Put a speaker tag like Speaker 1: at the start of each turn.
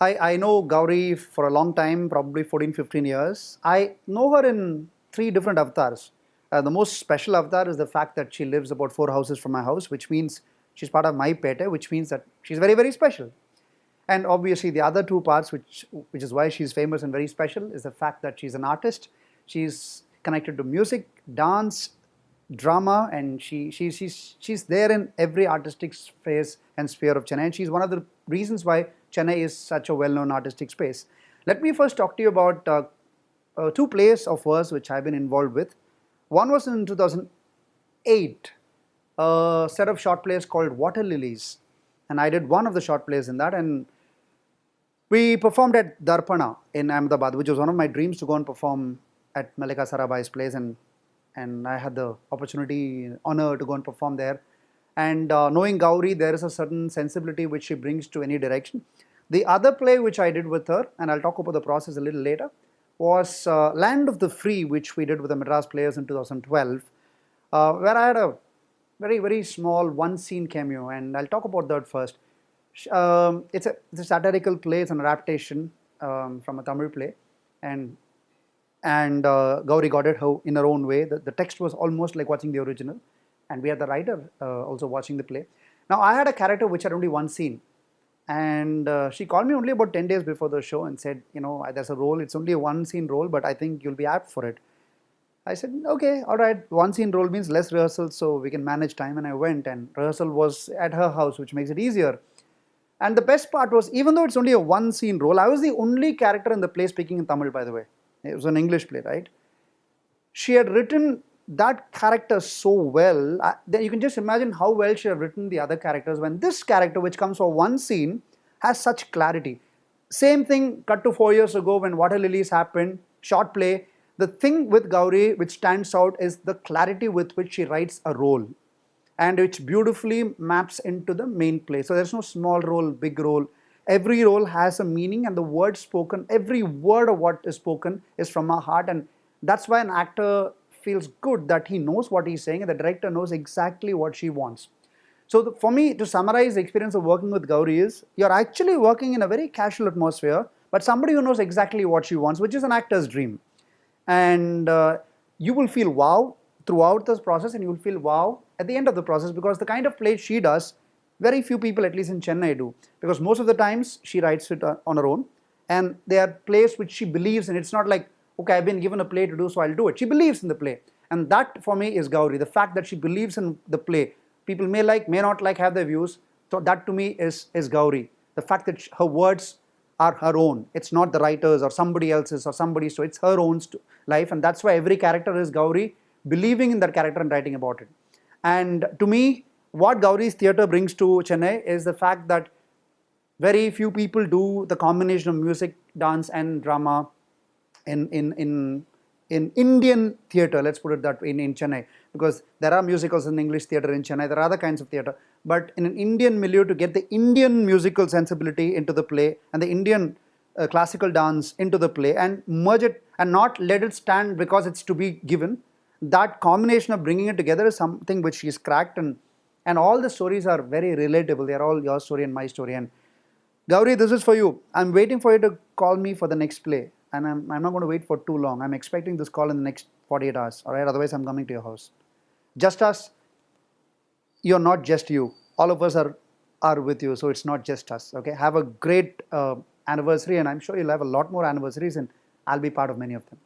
Speaker 1: I know Gauri for a long time, probably 14, 15 years. I know her in three different avatars. The most special avatar is the fact that she lives about four houses from my house, which means she's part of my pete, which means that she's very, very special. And obviously, the other two parts, which is why she's famous and very special, is the fact that she's an artist. She's connected to music, dance, drama, and she's there in every artistic phase and sphere of Chennai. And she's one of the reasons why Chennai is such a well-known artistic space. Let me first talk to you about two plays of hers which I've been involved with. One was in 2008, a set of short plays called Water Lilies, and I did one of the short plays in that, and we performed at Darpana in Ahmedabad, which was one of my dreams to go and perform at Malika Sarabhai's place, and I had the opportunity, honor to go and perform there. And knowing Gauri, there is a certain sensibility which she brings to any direction. The other play which I did with her, and I'll talk about the process a little later, was Land of the Free, which we did with the Madras Players in 2012, where I had a very, very small one scene cameo, and I'll talk about that first. It's a satirical play, it's an adaptation from a Tamil play, and Gauri got it in her own way. The text was almost like watching the original, and we had the writer also watching the play. Now, I had a character which had only one scene, and she called me only about 10 days before the show and said, there's a role, it's only a one scene role, but I think you'll be apt for it. I said, okay, all right, one scene role means less rehearsal, so we can manage time, and I went, and rehearsal was at her house, which makes it easier. And the best part was, even though it's only a one scene role, I was the only character in the play speaking in Tamil, by the way. It was an English play, right? She had written that character so well, that you can just imagine how well she had written the other characters when this character, which comes for one scene, has such clarity. Same thing cut to 4 years ago when Water Lilies happened, short play. The thing with Gauri which stands out is the clarity with which she writes a role, and which beautifully maps into the main play. So there's no small role, big role. Every role has a meaning, and the word spoken, every word of what is spoken is from our heart, and that's why an actor feels good that he knows what he's saying and the director knows exactly what she wants. So for me, to summarize the experience of working with Gauri is, you're actually working in a very casual atmosphere, but somebody who knows exactly what she wants, which is an actor's dream. And you will feel wow throughout this process, and you will feel wow at the end of the process, because the kind of play she does, very few people, at least in Chennai, do. Because most of the times she writes it on her own, and they are plays which she believes in. It's not like, okay, I've been given a play to do, so I'll do it. She believes in the play, and that for me is Gauri. The fact that she believes in the play, people may like, may not like, have their views. So that to me is Gauri. The fact that her words are her own. It's not the writer's or somebody else's or somebody's. So it's her own life, and that's why every character is Gauri, believing in that character and writing about it. And to me, what Gauri's theatre brings to Chennai is the fact that very few people do the combination of music, dance, and drama in Indian theatre. Let's put it that way, in Chennai, because there are musicals in English theatre in Chennai. There are other kinds of theatre, but in an Indian milieu, to get the Indian musical sensibility into the play and the Indian classical dance into the play and merge it and not let it stand because it's to be given. That combination of bringing it together is something which she's cracked, and all the stories are very relatable. They are all your story and my story. And Gauri, this is for you. I'm waiting for you to call me for the next play, and I'm not going to wait for too long. I'm expecting this call in the next 48 hours. All right, otherwise I'm coming to your house. Just us. You're not just you. All of us are with you, so it's not just us. Okay, have a great anniversary, and I'm sure you'll have a lot more anniversaries, and I'll be part of many of them.